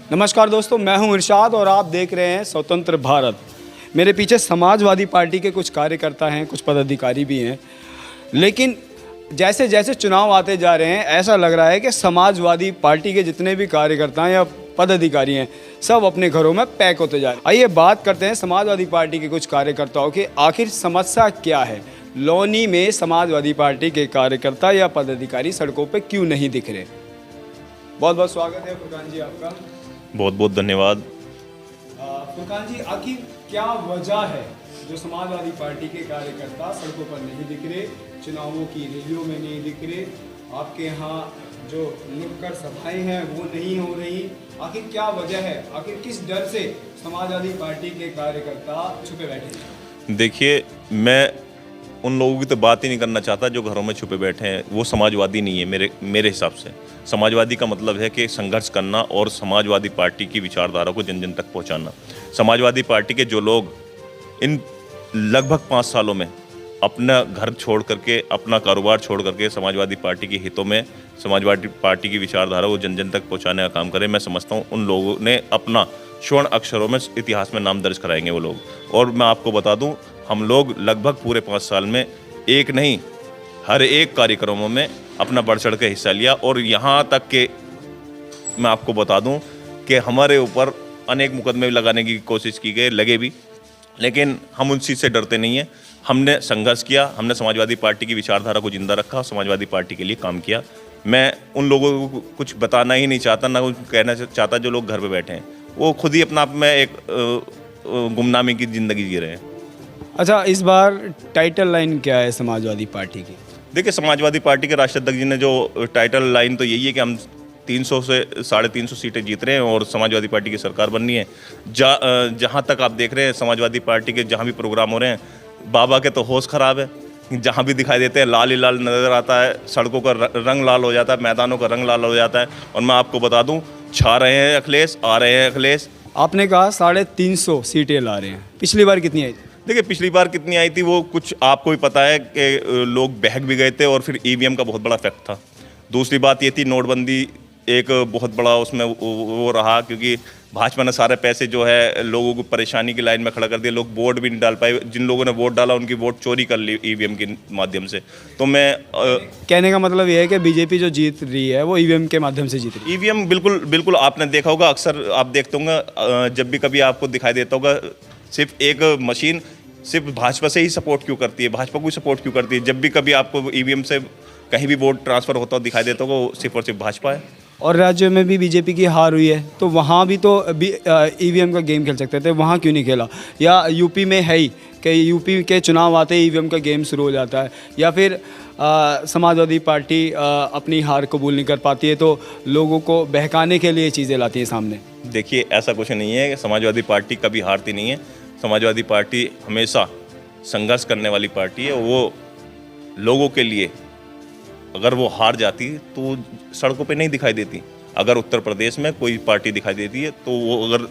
नमस्कार दोस्तों, मैं हूं इरशाद और आप देख रहे हैं स्वतंत्र भारत। मेरे पीछे समाजवादी पार्टी के कुछ कार्यकर्ता हैं, कुछ पदाधिकारी भी हैं। लेकिन जैसे जैसे चुनाव आते जा रहे हैं, ऐसा लग रहा है कि समाजवादी पार्टी के जितने भी कार्यकर्ता हैं या पदाधिकारी हैं, सब अपने घरों में पैक होते जा रहे हैं। आइए बात करते हैं समाजवादी पार्टी के कुछ कार्यकर्ताओं की, आखिर समस्या क्या है। लौनी में समाजवादी पार्टी के कार्यकर्ता या पदाधिकारी सड़कों पर क्यों नहीं दिख रहे। बहुत बहुत स्वागत है फुरकान जी आपका। बहुत बहुत धन्यवाद। फुरकान जी, आखिर क्या वजह है जो समाजवादी पार्टी के कार्यकर्ता सड़कों पर नहीं दिख रहे, चुनावों की रैलियों में नहीं दिख रहे, आपके यहाँ जो नुक्कड़ सभाएं हैं वो नहीं हो रही, आखिर क्या वजह है? आखिर किस डर से समाजवादी पार्टी के कार्यकर्ता छुपे बैठे हैं? देखिए, मैं उन लोगों की तो बात ही नहीं करना चाहता जो घरों में छुपे बैठे हैं। वो समाजवादी नहीं है मेरे हिसाब से। समाजवादी का मतलब है कि संघर्ष करना और समाजवादी पार्टी की विचारधारा को जन जन तक पहुंचाना। समाजवादी पार्टी के जो लोग इन लगभग 5 सालों में अपना घर छोड़ करके, अपना कारोबार छोड़ करके समाजवादी पार्टी के हितों में समाजवादी पार्टी की विचारधारा को जन जन तक पहुँचाने का काम करें, मैं समझता हूँ उन लोगों ने अपना स्वर्ण अक्षरों में इतिहास में नाम दर्ज कराएंगे वो लोग। और मैं आपको बता दूं, हम लोग लगभग पूरे 5 साल में एक नहीं, हर एक कार्यक्रमों में अपना बढ़ चढ़ के हिस्सा लिया। और यहाँ तक कि मैं आपको बता दूं कि हमारे ऊपर अनेक मुकदमे लगाने की कोशिश की गई, लगे भी, लेकिन हम उन चीज़ से डरते नहीं हैं। हमने संघर्ष किया, हमने समाजवादी पार्टी की विचारधारा को जिंदा रखा, समाजवादी पार्टी के लिए काम किया। मैं उन लोगों को कुछ बताना ही नहीं चाहता, ना कुछ कहना चाहता। जो लोग घर पे बैठे हैं वो खुद ही अपना आप में एक गुमनामी की ज़िंदगी जी रहे हैं। अच्छा, इस बार टाइटल लाइन क्या है समाजवादी पार्टी की? देखिए, समाजवादी पार्टी के राष्ट्रीय अध्यक्ष जी ने जो टाइटल लाइन तो यही है कि हम 300 से 350 सीटें जीत रहे हैं और समाजवादी पार्टी की सरकार बननी है। जहाँ तक आप देख रहे हैं समाजवादी पार्टी के जहाँ भी प्रोग्राम हो रहे हैं, बाबा के तो होश ख़राब है। जहाँ भी दिखाई देते हैं लाल ही लाल नज़र आता है, सड़कों का रंग लाल हो जाता है, मैदानों का रंग लाल हो जाता है। और मैं आपको बता दूँ, छा रहे हैं अखिलेश, आ रहे हैं अखिलेश। आपने कहा 350 सीटें ला रहे हैं, पिछली बार कितनी आई थी? देखिए, पिछली बार कितनी आई थी वो कुछ आपको भी पता है कि लोग बहक भी गए थे और फिर ईवीएम का बहुत बड़ा इफेक्ट था। दूसरी बात ये थी, नोटबंदी एक बहुत बड़ा उसमें वो रहा, क्योंकि भाजपा ने सारे पैसे जो है लोगों को परेशानी की लाइन में खड़ा कर दिया। लोग वोट भी नहीं डाल पाए, जिन लोगों ने वोट डाला उनकी वोट चोरी कर ली ईवीएम के माध्यम से। तो मैं कहने का मतलब ये है कि बीजेपी जो जीत रही है वो ईवीएम के माध्यम से जीत रही है। ईवीएम बिल्कुल आपने देखा होगा, अक्सर आप देखते होंगे, जब भी कभी आपको दिखाई देता होगा, सिर्फ एक मशीन सिर्फ भाजपा से ही सपोर्ट क्यों करती है, भाजपा को सपोर्ट क्यों करती है। जब भी कभी आपको ईवीएम से कहीं भी वोट ट्रांसफ़र होता दिखाई देता होगा, वो सिर्फ और सिर्फ भाजपा है। और राज्य में भी बीजेपी की हार हुई है, तो वहाँ भी तो ईवीएम का गेम खेल सकते थे, वहाँ क्यों नहीं खेला? या यूपी में है ही कि यूपी के चुनाव आते ही ईवीएम का गेम शुरू हो जाता है, या फिर समाजवादी पार्टी अपनी हार कबूल नहीं कर पाती है तो लोगों को बहकाने के लिए चीज़ें लाती है सामने। देखिए, ऐसा कुछ नहीं है, समाजवादी पार्टी कभी हारती नहीं है। समाजवादी पार्टी हमेशा संघर्ष करने वाली पार्टी है। वो लोगों के लिए, अगर वो हार जाती तो सड़कों पे नहीं दिखाई देती। अगर उत्तर प्रदेश में कोई पार्टी दिखाई देती है तो वो अगर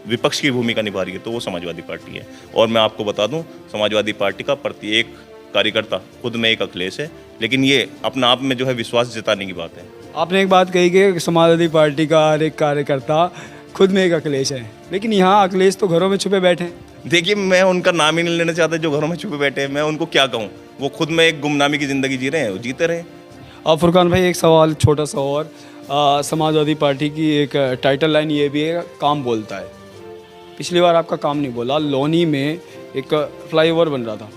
विपक्ष की भूमिका निभा रही है तो वो समाजवादी पार्टी है। और मैं आपको बता दूं, समाजवादी पार्टी का प्रत्येक कार्यकर्ता खुद में एक अखिलेश है, लेकिन ये अपना आप में जो है विश्वास जताने की बात है। आपने एक बात कही कि समाजवादी पार्टी का हर एक कार्यकर्ता खुद में एक अखिलेश है, लेकिन यहाँ अखिलेश तो घरों में छुपे बैठे हैं। देखिए, मैं उनका नाम ही नहीं लेना चाहता जो घरों में छुपे बैठे हैं। मैं उनको क्या कहूँ, वो खुद में एक गुमनामी की ज़िंदगी जी रहे हैं, वो जीते रहे। और फुरकान भाई, एक सवाल छोटा सा और, समाजवादी पार्टी की एक टाइटल लाइन ये भी है, काम बोलता है। पिछली बार आपका काम नहीं बोला। लौनी में एक फ्लाईओवर बन रहा था,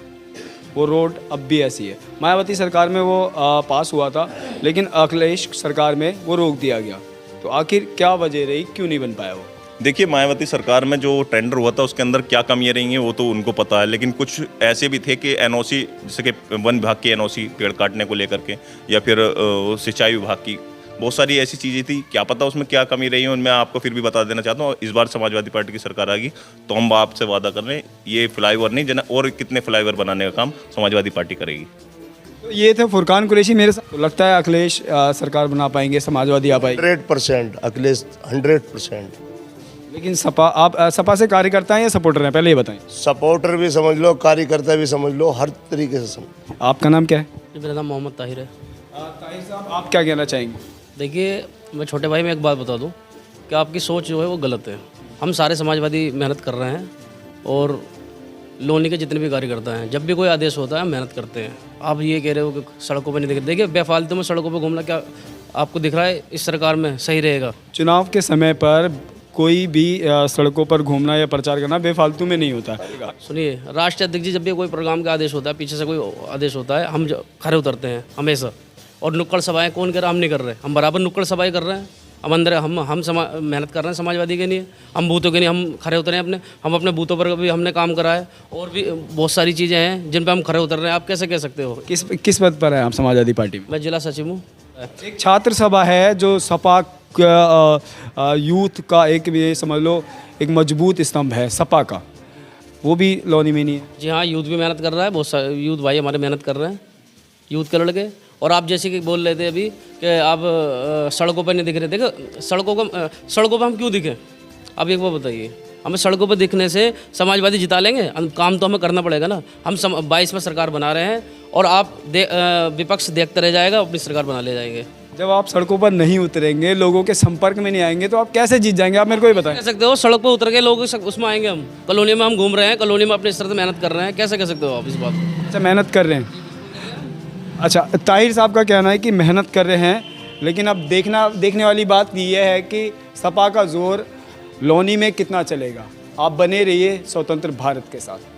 वो रोड अब भी ऐसी है। मायावती सरकार में वो पास हुआ था, लेकिन अखिलेश सरकार में वो रोक दिया गया। तो आखिर क्या वजह रही, क्यों नहीं बन पाया वो? देखिए, मायावती सरकार में जो टेंडर हुआ था उसके अंदर क्या कमियां रही हैं वो तो उनको पता है, लेकिन कुछ ऐसे भी थे कि एनओसी, जैसे कि वन विभाग की एनओसी पेड़ काटने को लेकर के, या फिर सिंचाई विभाग की, बहुत सारी ऐसी चीज़ें थी। क्या पता उसमें क्या कमी रही है, उनमें आपको फिर भी बता देना चाहता हूँ। इस बार समाजवादी पार्टी की सरकार आ गई तो हम आपसे वादा कर रहे हैं, ये फ्लाईओवर नहीं जना और कितने फ्लाईओवर बनाने का काम समाजवादी पार्टी करेगी। तो ये थे फुरकान कुरैशी मेरे साथ। तो लगता है अखिलेश सरकार बना पाएंगे, समाजवादी आ पाएंगे? 100% अखिलेश 100%। लेकिन सपा, आप सपा से कार्यकर्ता हैं या सपोर्टर हैं, पहले ये बताएं। सपोर्टर भी समझ लो, कार्यकर्ता भी समझ लो, हर तरीके से समझ। आपका नाम क्या है? मेरा नाम मोहम्मद ताहिर है। ताहिर साहब, आप क्या कहना चाहेंगे? देखिए, मैं छोटे भाई में एक बात बता दूं कि आपकी सोच जो है वो गलत है। हम सारे समाजवादी मेहनत कर रहे हैं और लोनी के जितने भी कार्यकर्ता हैं, जब भी कोई आदेश होता है हम मेहनत करते हैं। आप ये कह रहे हो कि सड़कों पर नहीं दिख, देखिए बेफालतू में सड़कों पर घूमना क्या आपको दिख रहा है इस सरकार में सही रहेगा? चुनाव के समय पर कोई भी सड़कों पर घूमना या प्रचार करना बेफालतू में नहीं होता। सुनिए, राष्ट्रीय अध्यक्ष जी जब भी कोई प्रोग्राम का आदेश होता है, पीछे से कोई आदेश होता है, हम खड़े उतरते हैं हमेशा। और नुक्कड़ सभाएं कौन कर रहा है? हम नहीं कर रहे, हम बराबर नुक्कड़ सभाएं कर रहे हैं। हम अंदर हम मेहनत कर रहे हैं समाजवादी के लिए, हम बूथों के लिए हम खड़े उतरे हैं हम अपने बूथों पर भी हमने काम करा है। और भी बहुत सारी चीज़ें हैं जिन पर हम खड़े उतर रहे हैं। आप कैसे कह सकते हो? किस पद पर है आप समाजवादी पार्टी में? मैं जिला सचिव हूँ। एक छात्र सभा है जो सपा यूथ का एक ये समझ लो एक मजबूत स्तंभ है सपा का, वो भी लोनी में नहीं है। जी हाँ, यूथ भी मेहनत कर रहा है, बहुत सारे यूथ भाई हमारे मेहनत कर रहे हैं, यूथ के लड़के। और आप जैसे कि बोल रहे थे अभी कि आप सड़कों पर नहीं दिख रहे, देखो सड़कों पर हम क्यों दिखें? आप एक बार बताइए, हमें सड़कों पर दिखने से समाजवादी जिता लेंगे? काम तो हमें करना पड़ेगा ना। हम 22 में सरकार बना रहे हैं और आप विपक्ष देखते रह जाएगा, अपनी सरकार बना ले जाएंगे। जब आप सड़कों पर नहीं उतरेंगे, लोगों के संपर्क में नहीं आएंगे, तो आप कैसे जीत जाएंगे? आप मेरे को ही बताएं। कह सकते हो सड़क पर उतर के लोग उसमें आएंगे? हम कॉलोनी में हम घूम रहे हैं, कॉलोनी में अपने स्तर से मेहनत कर रहे हैं, कैसे कह सकते हो आप इस बात को? अच्छा, मेहनत कर रहे हैं। अच्छा, ताहिर साहब का कहना है कि मेहनत कर रहे हैं, लेकिन अब देखने वाली बात यह है कि सपा का जोर लोनी में कितना चलेगा। आप बने रहिए स्वतंत्र भारत के साथ।